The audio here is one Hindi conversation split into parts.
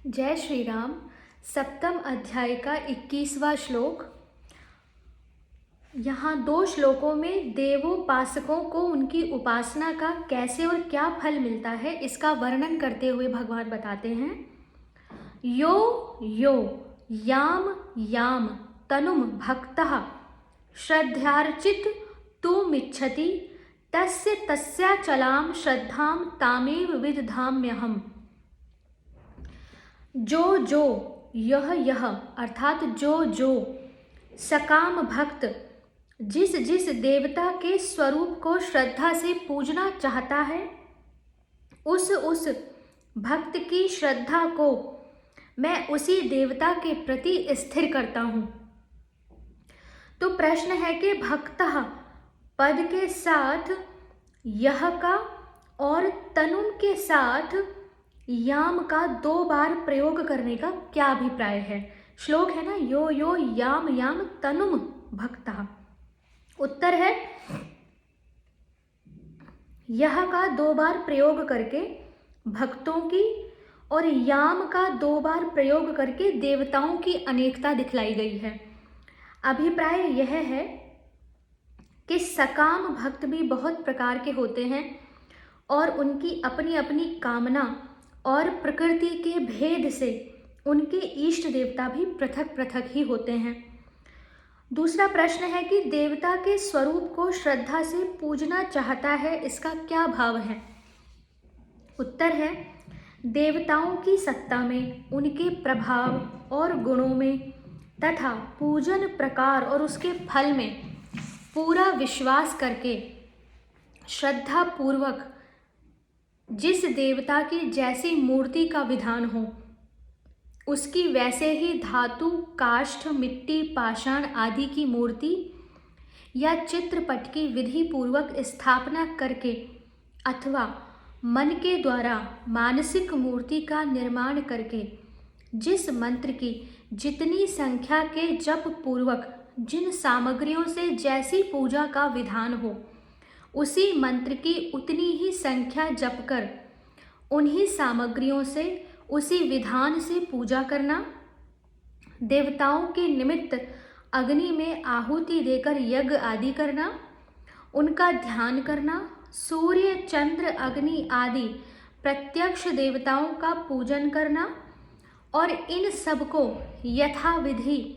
जय श्री राम। सप्तम अध्याय का 21वां श्लोक। यहाँ 2 श्लोकों में देवोपासकों को उनकी उपासना का कैसे और क्या फल मिलता है इसका वर्णन करते हुए भगवान बताते हैं। यो यो याम याम तनुम भक्तः श्रद्धार्चित तुमिच्छति तस्य तस्याचलां श्रद्धां तामेव विदधाम्यहम्। जो यह अर्थात जो सकाम भक्त जिस देवता के स्वरूप को श्रद्धा से पूजना चाहता है, उस भक्त की श्रद्धा को मैं उसी देवता के प्रति स्थिर करता हूँ। तो प्रश्न है कि भक्तः पद के साथ यह का और तनुम के साथ याम का 2 बार प्रयोग करने का क्या अभिप्राय है। श्लोक है ना, यो यो याम याम तनुम भक्तः। उत्तर है यह का 2 बार प्रयोग करके भक्तों की और याम का 2 बार प्रयोग करके देवताओं की अनेकता दिखलाई गई है। अभिप्राय यह है कि सकाम भक्त भी बहुत प्रकार के होते हैं और उनकी अपनी अपनी कामना और प्रकृति के भेद से उनके इष्ट देवता भी पृथक पृथक ही होते हैं। दूसरा प्रश्न है कि देवता के स्वरूप को श्रद्धा से पूजना चाहता है, इसका क्या भाव है। उत्तर है देवताओं की सत्ता में, उनके प्रभाव और गुणों में तथा पूजन प्रकार और उसके फल में पूरा विश्वास करके श्रद्धा पूर्वक जिस देवता की जैसी मूर्ति का विधान हो, उसकी वैसे ही धातु, काष्ठ, मिट्टी, पाषाण आदि की मूर्ति या चित्रपट की विधि पूर्वक स्थापना करके अथवा मन के द्वारा मानसिक मूर्ति का निर्माण करके जिस मंत्र की जितनी संख्या के जप पूर्वक जिन सामग्रियों से जैसी पूजा का विधान हो, उसी मंत्र की उतनी ही संख्या जप कर उन्हीं सामग्रियों से उसी विधान से पूजा करना, देवताओं के निमित्त अग्नि में आहुति देकर यज्ञ आदि करना, उनका ध्यान करना, सूर्य, चंद्र, अग्नि आदि प्रत्यक्ष देवताओं का पूजन करना और इन सब को यथाविधि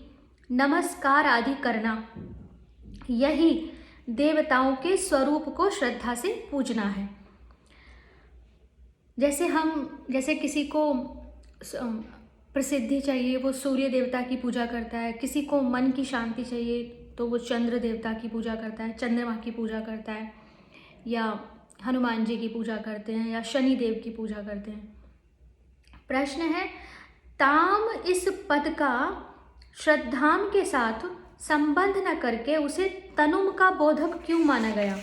नमस्कार आदि करना, यही देवताओं के स्वरूप को श्रद्धा से पूजना है। जैसे किसी को प्रसिद्धि चाहिए, वो सूर्य देवता की पूजा करता है। किसी को मन की शांति चाहिए तो वो चंद्र देवता की पूजा करता है, चंद्रमा की पूजा करता है, या हनुमान जी की पूजा करते हैं, या शनि देव की पूजा करते हैं। प्रश्न है ताम इस पद का श्रद्धाम के साथ संबंध न करके उसे तनुम का बोधक क्यों माना गया।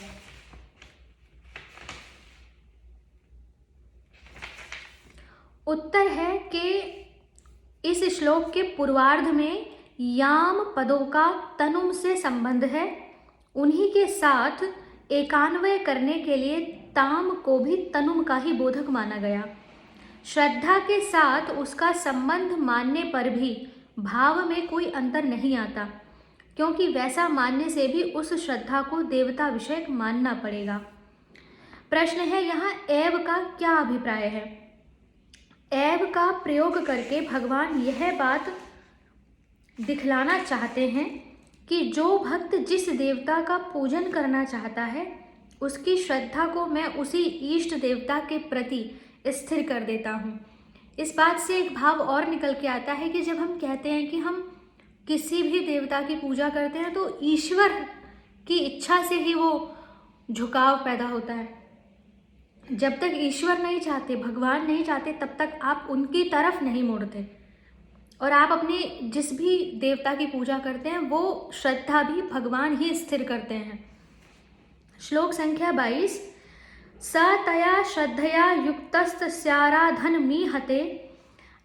उत्तर है कि इस श्लोक के पूर्वार्ध में याम पदों का तनुम से संबंध है। उन्हीं के साथ एकान्वय करने के लिए ताम को भी तनुम का ही बोधक माना गया। श्रद्धा के साथ उसका संबंध मानने पर भी भाव में कोई अंतर नहीं आता, क्योंकि वैसा मानने से भी उस श्रद्धा को देवता विषयक मानना पड़ेगा। प्रश्न है यहाँ एव का क्या अभिप्राय है। एव का प्रयोग करके भगवान यह बात दिखलाना चाहते हैं कि जो भक्त जिस देवता का पूजन करना चाहता है, उसकी श्रद्धा को मैं उसी इष्ट देवता के प्रति स्थिर कर देता हूँ। इस बात से एक भाव और निकल के आता है कि जब हम कहते हैं कि हम किसी भी देवता की पूजा करते हैं तो ईश्वर की इच्छा से ही वो झुकाव पैदा होता है। जब तक ईश्वर नहीं चाहते, भगवान नहीं चाहते, तब तक आप उनकी तरफ नहीं मुड़ते और आप अपने जिस भी देवता की पूजा करते हैं वो श्रद्धा भी भगवान ही स्थिर करते हैं। श्लोक संख्या 22। स तया श्रद्धया युक्तस्तस्याराधन मीहते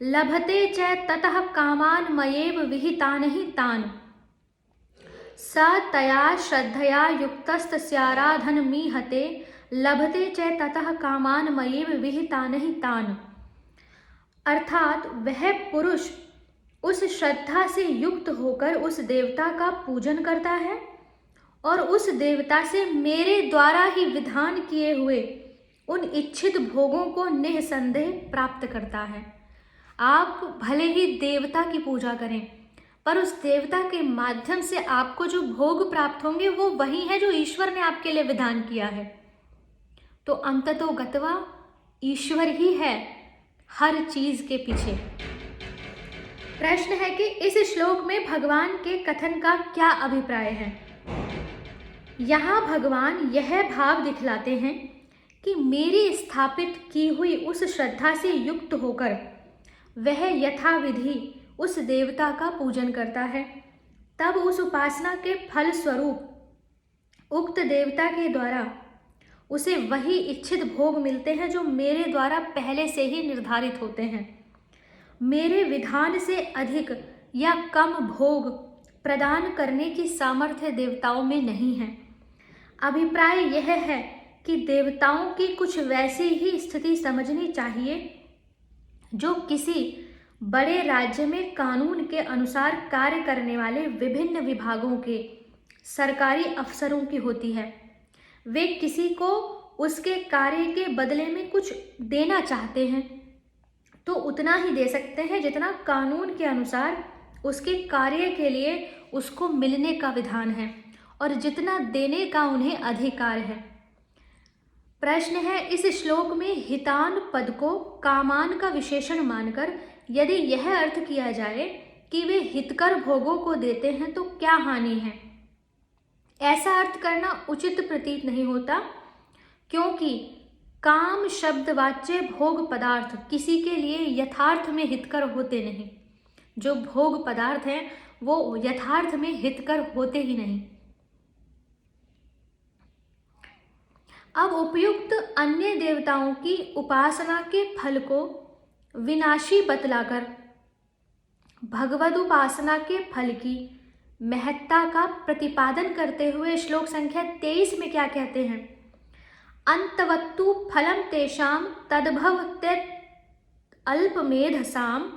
लभते च ततः कामान मयेव विहितान ही तान। स तया श्रद्धया युक्तस्तस्याराधन मीहते लभते च ततः कामान मयेव विहितान ही तान। अर्थात वह पुरुष उस श्रद्धा से युक्त होकर उस देवता का पूजन करता है और उस देवता से मेरे द्वारा ही विधान किए हुए उन इच्छित भोगों को निःसंदेह प्राप्त करता है। आप भले ही देवता की पूजा करें, पर उस देवता के माध्यम से आपको जो भोग प्राप्त होंगे वो वही है जो ईश्वर ने आपके लिए विधान किया है। तो अंततो गत्वा ईश्वर ही है हर चीज के पीछे। प्रश्न है कि इस श्लोक में भगवान के कथन का क्या अभिप्राय है। यहाँ भगवान यह भाव दिखलाते हैं कि मेरी स्थापित की हुई उस श्रद्धा से युक्त होकर वह यथाविधि उस देवता का पूजन करता है, तब उस उपासना के फल स्वरूप उक्त देवता के द्वारा उसे वही इच्छित भोग मिलते हैं जो मेरे द्वारा पहले से ही निर्धारित होते हैं। मेरे विधान से अधिक या कम भोग प्रदान करने की सामर्थ्य देवताओं में नहीं है। अभिप्राय यह है कि देवताओं की कुछ वैसी ही स्थिति समझनी चाहिए जो किसी बड़े राज्य में कानून के अनुसार कार्य करने वाले विभिन्न विभागों के सरकारी अफसरों की होती है। वे किसी को उसके कार्य के बदले में कुछ देना चाहते हैं तो उतना ही दे सकते हैं जितना कानून के अनुसार उसके कार्य के लिए उसको मिलने का विधान है और जितना देने का उन्हें अधिकार है। प्रश्न है, इस श्लोक में हितान पद को कामान का विशेषण मानकर यदि यह अर्थ किया जाए कि वे हितकर भोगों को देते हैं तो क्या हानि है। ऐसा अर्थ करना उचित प्रतीत नहीं होता, क्योंकि काम शब्द वाच्य भोग पदार्थ किसी के लिए यथार्थ में हितकर होते नहीं। जो भोग पदार्थ हैं वो यथार्थ में हितकर होते ही नहीं। अब उपयुक्त अन्य देवताओं की उपासना के फल को विनाशी बतलाकर भगवद उपासना के फल की महत्ता का प्रतिपादन करते हुए श्लोक संख्या 23 में क्या कहते हैं। अंतवत्तु फलम तेषाम तद्भवत्य अल्पमेधसाम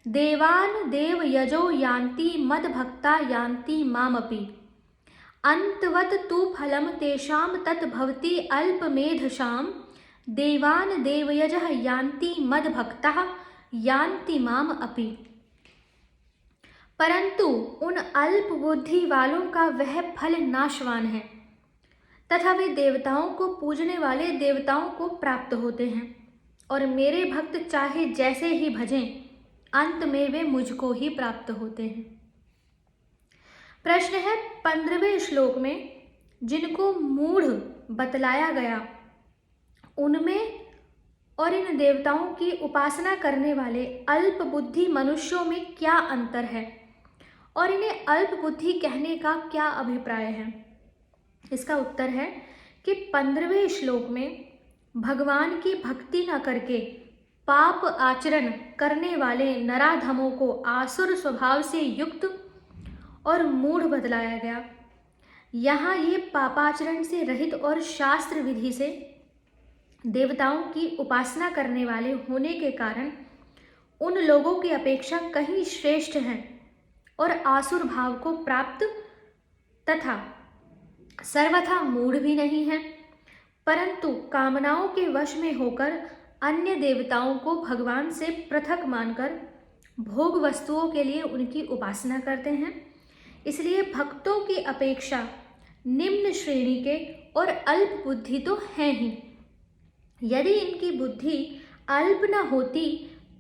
देवान देव यजो यान्ति मद्भक्ता यान्ति मामपि। अंतवत तु फलम तेषाम तद्भवति अल्पमेधसाम देवान देवयजः यान्ति मद्भक्तः यान्ति माम अपि। परंतु उन अल्प बुद्धि वालों का वह फल नाशवान है तथा वे देवताओं को पूजने वाले देवताओं को प्राप्त होते हैं और मेरे भक्त चाहे जैसे ही भजें अंत में वे मुझको ही प्राप्त होते हैं। प्रश्न है, 15वें श्लोक में जिनको मूढ़ बतलाया गया उनमें और इन देवताओं की उपासना करने वाले अल्प बुद्धि मनुष्यों में क्या अंतर है और इन्हें अल्प बुद्धि कहने का क्या अभिप्राय है। इसका उत्तर है कि 15वें श्लोक में भगवान की भक्ति न करके पाप आचरण करने वाले नराधमों को आसुर स्वभाव से युक्त और मूढ़ बतलाया गया। यहाँ ये पापाचरण से रहित और शास्त्र विधि से देवताओं की उपासना करने वाले होने के कारण उन लोगों की अपेक्षा कहीं श्रेष्ठ हैं और आसुर भाव को प्राप्त तथा सर्वथा मूढ़ भी नहीं है, परंतु कामनाओं के वश में होकर अन्य देवताओं को भगवान से पृथक मानकर भोग वस्तुओं के लिए उनकी उपासना करते हैं। इसलिए भक्तों की अपेक्षा निम्न श्रेणी के और अल्प बुद्धि तो हैं ही। यदि इनकी बुद्धि अल्प न होती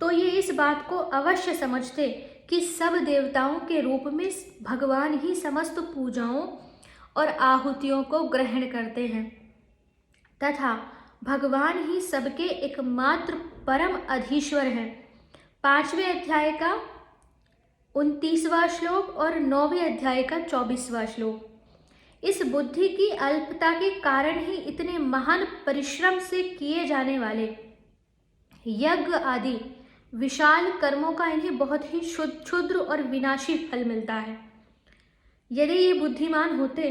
तो ये इस बात को अवश्य समझते कि सब देवताओं के रूप में भगवान ही समस्त पूजाओं और आहुतियों को ग्रहण करते हैं तथा भगवान ही सबके एकमात्र परम अधीश्वर हैं। 5वें अध्याय का 29वां श्लोक और 9वें अध्याय का 24वां श्लोक। इस बुद्धि की अल्पता के कारण ही इतने महान परिश्रम से किए जाने वाले यज्ञ आदि विशाल कर्मों का इन्हें बहुत ही क्षुद्र और विनाशी फल मिलता है। यदि ये बुद्धिमान होते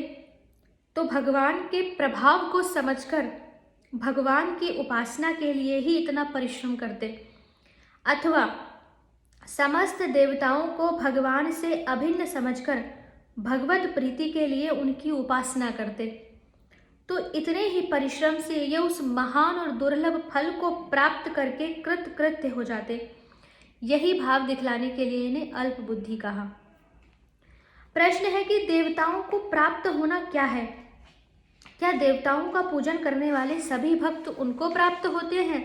तो भगवान के प्रभाव को समझकर भगवान की उपासना के लिए ही इतना परिश्रम करते। अथवा समस्त देवताओं को भगवान से अभिन्न समझकर भगवत प्रीति के लिए उनकी उपासना करते, तो इतने ही परिश्रम से ये उस महान और दुर्लभ फल को प्राप्त करके कृतकृत्य हो जाते। यही भाव दिखलाने के लिए इन्हें अल्प बुद्धि कहा। प्रश्न है कि देवताओं को प्राप्त होना क्या है? क्या देवताओं का पूजन करने वाले सभी भक्त उनको प्राप्त होते हैं?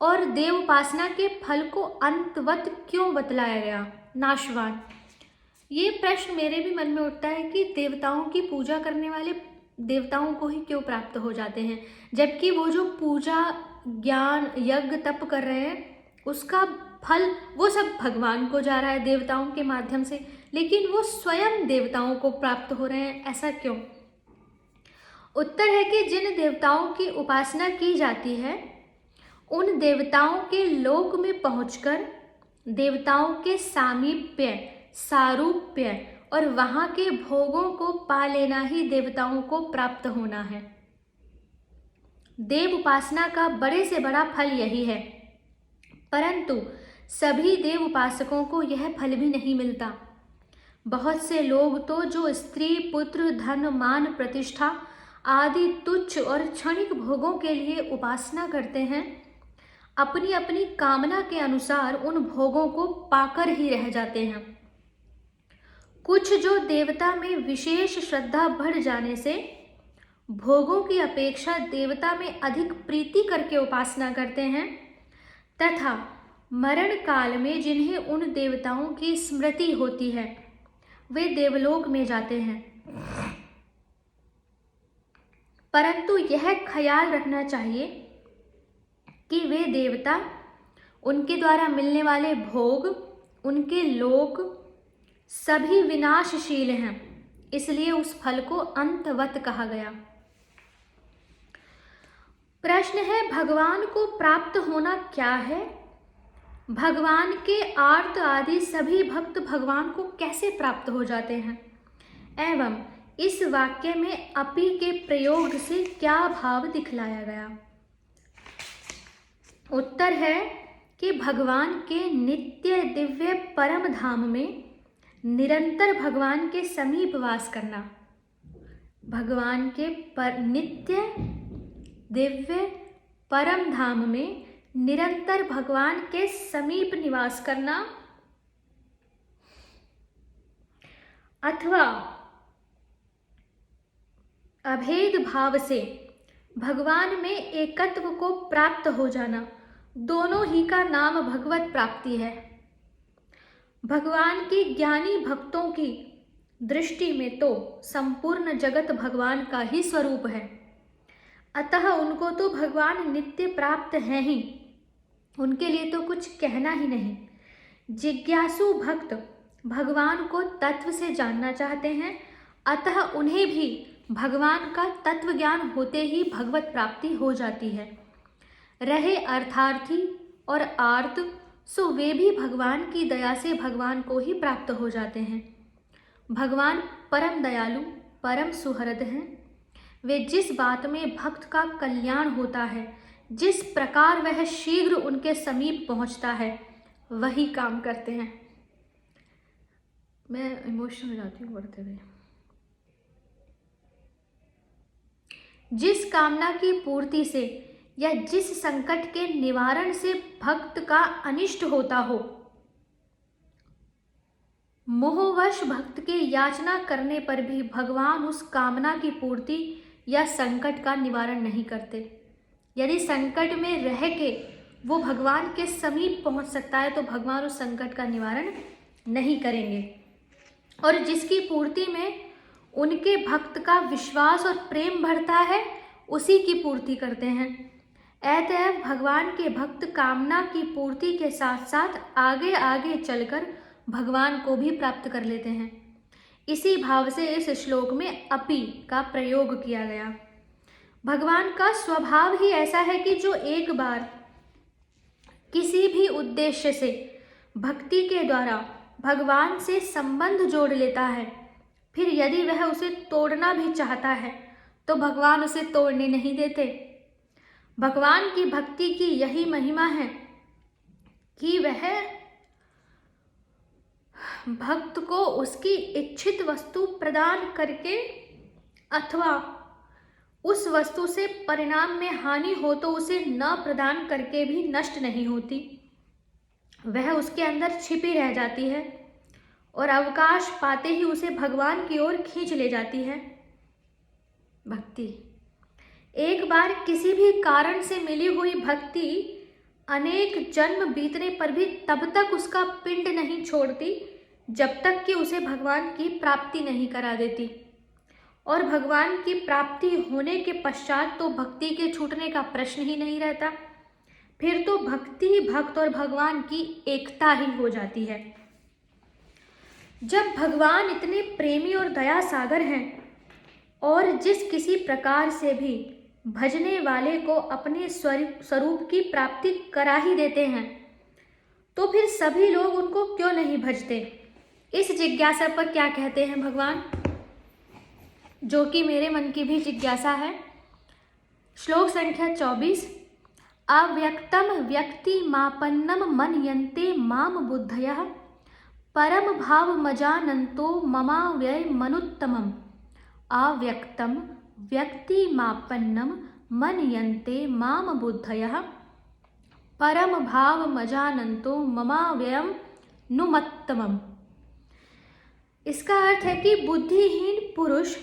और देव उपासना के फल को अंतवत क्यों बतलाया गया, नाशवान? ये प्रश्न मेरे भी मन में उठता है कि देवताओं की पूजा करने वाले देवताओं को ही क्यों प्राप्त हो जाते हैं, जबकि वो जो पूजा, ज्ञान, यज्ञ, तप कर रहे हैं उसका फल वो सब भगवान को जा रहा है देवताओं के माध्यम से, लेकिन वो स्वयं देवताओं को प्राप्त हो रहे हैं, ऐसा क्यों? उत्तर है कि जिन देवताओं की उपासना की जाती है उन देवताओं के लोक में पहुंचकर देवताओं के सामीप्य, सारूप्य और वहां के भोगों को पा लेना ही देवताओं को प्राप्त होना है। देव उपासना का बड़े से बड़ा फल यही है, परंतु सभी देव उपासकों को यह फल भी नहीं मिलता। बहुत से लोग तो जो स्त्री, पुत्र, धन, मान, प्रतिष्ठा आदि तुच्छ और क्षणिक भोगों के लिए उपासना करते हैं, अपनी अपनी कामना के अनुसार उन भोगों को पाकर ही रह जाते हैं। कुछ जो देवता में विशेष श्रद्धा बढ़ जाने से भोगों की अपेक्षा देवता में अधिक प्रीति करके उपासना करते हैं, तथा मरण काल में जिन्हें उन देवताओं की स्मृति होती है वे देवलोक में जाते हैं। परंतु यह ख्याल रखना चाहिए कि वे देवता, उनके द्वारा मिलने वाले भोग, उनके लोक सभी विनाशशील हैं, इसलिए उस फल को अंतवत कहा गया। प्रश्न है, भगवान को प्राप्त होना क्या है? भगवान के आर्त आदि सभी भक्त भगवान को कैसे प्राप्त हो जाते हैं, एवं इस वाक्य में अपि के प्रयोग से क्या भाव दिखलाया गया? उत्तर है कि भगवान के नित्य दिव्य परम धाम में निरंतर भगवान के समीप वास करना, भगवान के नित्य दिव्य परम धाम में निरंतर भगवान के समीप निवास करना, अथवा अभेद भाव से भगवान में एकत्व को प्राप्त हो जाना, दोनों ही का नाम भगवत प्राप्ति है। भगवान की ज्ञानी भक्तों की दृष्टि में तो संपूर्ण जगत भगवान का ही स्वरूप है, अतः उनको तो भगवान नित्य प्राप्त हैं ही, उनके लिए तो कुछ कहना ही नहीं। जिज्ञासु भक्त भगवान को तत्व से जानना चाहते हैं, अतः उन्हें भी भगवान का तत्व ज्ञान होते ही भगवत प्राप्ति हो जाती है। रहे अर्थार्थी और आर्त, सो वे भी भगवान की दया से भगवान को ही प्राप्त हो जाते हैं। भगवान परम दयालु, परम सुहृद हैं। वे जिस बात में भक्त का कल्याण होता है, जिस प्रकार वह शीघ्र उनके समीप पहुंचता है, वही काम करते हैं। मैं इमोशनल हो जाती हूँ पढ़ते हुए। जिस कामना की पूर्ति से या जिस संकट के निवारण से भक्त का अनिष्ट होता हो, मोहवश भक्त के याचना करने पर भी भगवान उस कामना की पूर्ति या संकट का निवारण नहीं करते। यदि संकट में रह के वो भगवान के समीप पहुंच सकता है तो भगवान उस संकट का निवारण नहीं करेंगे, और जिसकी पूर्ति में उनके भक्त का विश्वास और प्रेम बढ़ता है उसी की पूर्ति करते हैं। अतएव भगवान के भक्त कामना की पूर्ति के साथ साथ आगे आगे चलकर भगवान को भी प्राप्त कर लेते हैं। इसी भाव से इस श्लोक में अपि का प्रयोग किया गया। भगवान का स्वभाव ही ऐसा है कि जो एक बार किसी भी उद्देश्य से भक्ति के द्वारा भगवान से संबंध जोड़ लेता है, फिर यदि वह उसे तोड़ना भी चाहता है तो भगवान उसे तोड़ने नहीं देते। भगवान की भक्ति की यही महिमा है कि वह भक्त को उसकी इच्छित वस्तु प्रदान करके अथवा उस वस्तु से परिणाम में हानि हो तो उसे न प्रदान करके भी नष्ट नहीं होती, वह उसके अंदर छिपी रह जाती है और अवकाश पाते ही उसे भगवान की ओर खींच ले जाती है। भक्ति एक बार किसी भी कारण से मिली हुई भक्ति अनेक जन्म बीतने पर भी तब तक उसका पिंड नहीं छोड़ती जब तक कि उसे भगवान की प्राप्ति नहीं करा देती, और भगवान की प्राप्ति होने के पश्चात तो भक्ति के छूटने का प्रश्न ही नहीं रहता। फिर तो भक्ति ही भक्त और भगवान की एकता ही हो जाती है। जब भगवान इतने प्रेमी और दया सागर हैं और जिस किसी प्रकार से भी भजने वाले को अपने स्वरूप की प्राप्ति करा ही देते हैं, तो फिर सभी लोग उनको क्यों नहीं भजते? इस जिज्ञासा पर क्या कहते हैं भगवान, जो कि मेरे मन की भी जिज्ञासा है। श्लोक संख्या 24। अव्यक्तम व्यक्ति मापन्नम मनयन्ते माम बुद्धयः परम भाव मजानन्तो ममाव्यय मनुत्तमम्। अव्यक्तम व्यक्ति मापन्नम मनयन्ते माम बुद्धयः परम भाव मजानन्तो ममाव्ययम नुमत्तमम्। इसका अर्थ है कि बुद्धिहीन पुरुष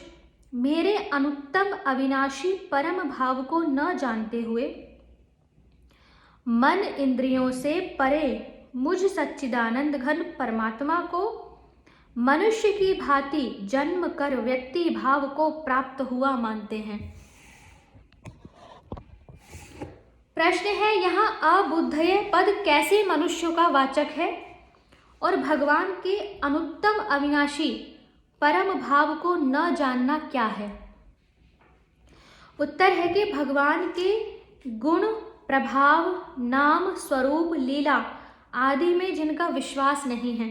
मेरे अनुत्तम अविनाशी परम भाव को न जानते हुए मन इंद्रियों से परे मुझ सच्चिदानंद घन परमात्मा को मनुष्य की भांति जन्म कर व्यक्ति भाव को प्राप्त हुआ मानते हैं। प्रश्न है, यहाँ अबुद्धय पद कैसे मनुष्यों का वाचक है और भगवान के अनुत्तम अविनाशी परम भाव को न जानना क्या है? उत्तर है कि भगवान के गुण, प्रभाव, नाम, स्वरूप, लीला आदि में जिनका विश्वास नहीं है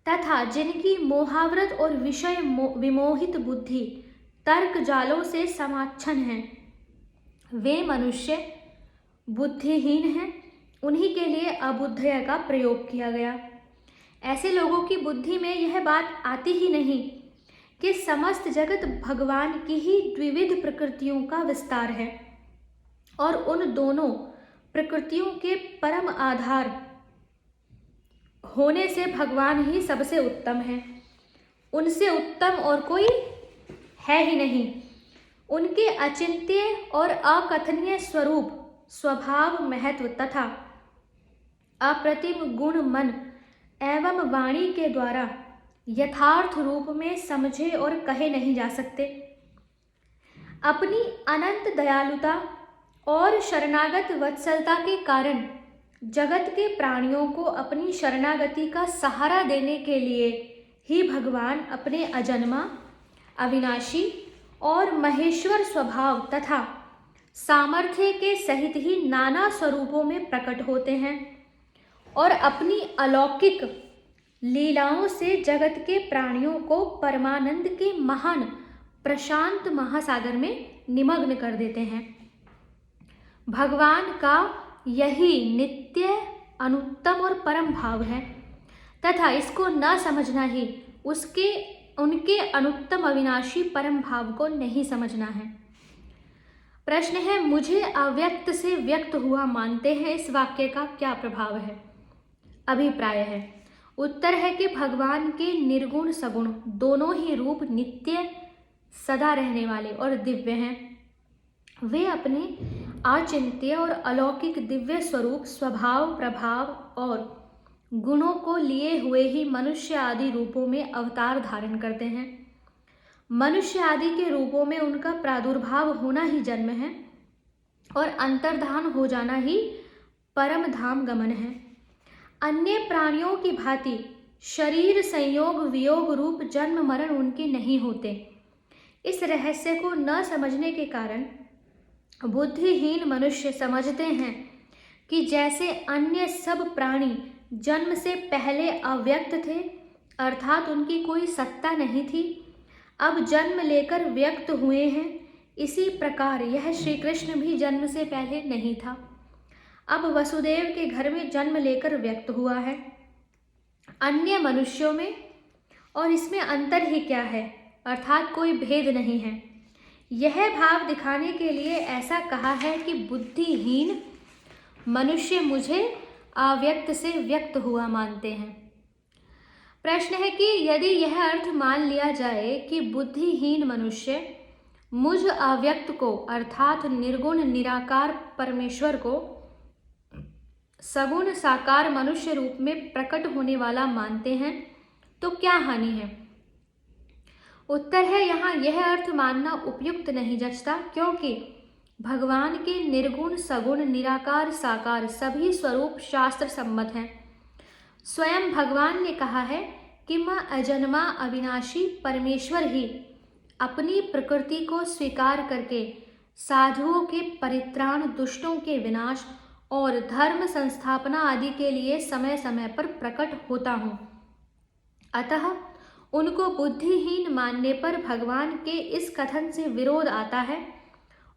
तथा जिनकी मोहावृत और विषय विमोहित बुद्धि तर्क जालों से समाच्छन्न है, वे मनुष्य बुद्धिहीन हैं। उन्हीं के लिए अबुद्धय का प्रयोग किया गया। ऐसे लोगों की बुद्धि में यह बात आती ही नहीं कि समस्त जगत भगवान की ही द्विविध प्रकृतियों का विस्तार है और उन दोनों प्रकृतियों के परम आधार होने से भगवान ही सबसे उत्तम है। उनसे उत्तम और कोई है ही नहीं। उनके अचिंत्य और अकथनीय स्वरूप, स्वभाव, महत्व तथा अप्रतिम गुण मन एवं वाणी के द्वारा यथार्थ रूप में समझे और कहे नहीं जा सकते। अपनी अनंत दयालुता और शरणागत वत्सलता के कारण जगत के प्राणियों को अपनी शरणागति का सहारा देने के लिए ही भगवान अपने अजन्मा, अविनाशी और महेश्वर स्वभाव तथा सामर्थ्य के सहित ही नाना स्वरूपों में प्रकट होते हैं और अपनी अलौकिक लीलाओं से जगत के प्राणियों को परमानंद के महान प्रशांत महासागर में निमग्न कर देते हैं। भगवान का यही नित्य, अनुत्तम और परम भाव है तथा इसको न समझना ही उनके अनुत्तम अविनाशी परम भाव को नहीं समझना है। प्रश्न है, मुझे अव्यक्त से व्यक्त हुआ मानते हैं, इस वाक्य का क्या प्रभाव है? अभिप्राय है। उत्तर है कि भगवान के निर्गुण सगुण दोनों ही रूप नित्य, सदा रहने वाले और दिव्य हैं। वे अपने अचिंत्य और अलौकिक दिव्य स्वरूप, स्वभाव, प्रभाव और गुणों को लिए हुए ही मनुष्य आदि रूपों में अवतार धारण करते हैं। मनुष्य आदि के रूपों में उनका प्रादुर्भाव होना ही जन्म है और अंतर्धान हो जाना ही परम धाम गमन है। अन्य प्राणियों की भांति शरीर संयोग वियोग रूप जन्म मरण उनके नहीं होते। इस रहस्य को न समझने के कारण बुद्धिहीन मनुष्य समझते हैं कि जैसे अन्य सब प्राणी जन्म से पहले अव्यक्त थे, अर्थात उनकी कोई सत्ता नहीं थी, अब जन्म लेकर व्यक्त हुए हैं, इसी प्रकार यह श्री कृष्ण भी जन्म से पहले नहीं था। अब वसुदेव के घर में जन्म लेकर व्यक्त हुआ है अन्य मनुष्यों में, और इसमें अंतर ही क्या है, अर्थात कोई भेद नहीं है। यह भाव दिखाने के लिए ऐसा कहा है कि बुद्धिहीन मनुष्य मुझे अव्यक्त से व्यक्त हुआ मानते हैं। प्रश्न है कि यदि यह अर्थ मान लिया जाए कि बुद्धिहीन मनुष्य मुझ अव्यक्त को अर्थात निर्गुण निराकार परमेश्वर को सगुण साकार मनुष्य रूप में प्रकट होने वाला मानते हैं तो क्या हानि है? उत्तर है, यहाँ यह अर्थ मानना उपयुक्त नहीं जचता, क्योंकि भगवान के निर्गुण सगुण निराकार साकार सभी स्वरूप शास्त्र सम्मत हैं। स्वयं भगवान ने कहा है कि मैं अजन्मा अविनाशी परमेश्वर ही अपनी प्रकृति को स्वीकार करके साधुओं के परित्राण, दुष्टों के विनाश और धर्म संस्थापना आदि के लिए समय समय पर प्रकट होता हूँ। अतः उनको बुद्धिहीन मानने पर भगवान के इस कथन से विरोध आता है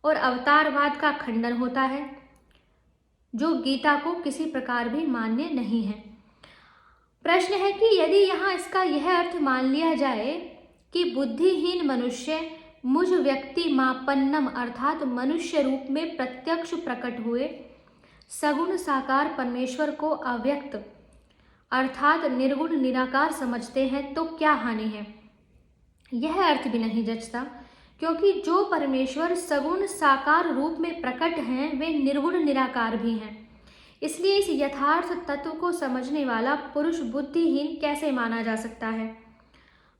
और अवतारवाद का खंडन होता है, जो गीता को किसी प्रकार भी मान्य नहीं है। प्रश्न है कि यदि यहाँ इसका यह अर्थ मान लिया जाए कि बुद्धिहीन मनुष्य मुझ व्यक्ति मापन्नम अर्थात मनुष्य रूप में प्रत्यक्ष प्रकट हुए सगुण साकार परमेश्वर को अव्यक्त अर्थात निर्गुण निराकार समझते हैं तो क्या हानि है? यह अर्थ भी नहीं जचता, क्योंकि जो परमेश्वर सगुण साकार रूप में प्रकट हैं वे निर्गुण निराकार भी हैं। इसलिए इस यथार्थ तत्व को समझने वाला पुरुष बुद्धिहीन कैसे माना जा सकता है?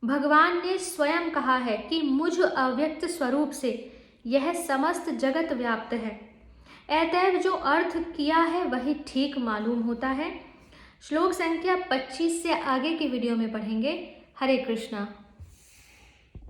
भगवान ने स्वयं कहा है कि मुझ अव्यक्त स्वरूप से यह समस्त जगत व्याप्त है। अतएव जो अर्थ किया है वही ठीक मालूम होता है। श्लोक संख्या 25 से आगे की वीडियो में पढ़ेंगे। हरे कृष्णा।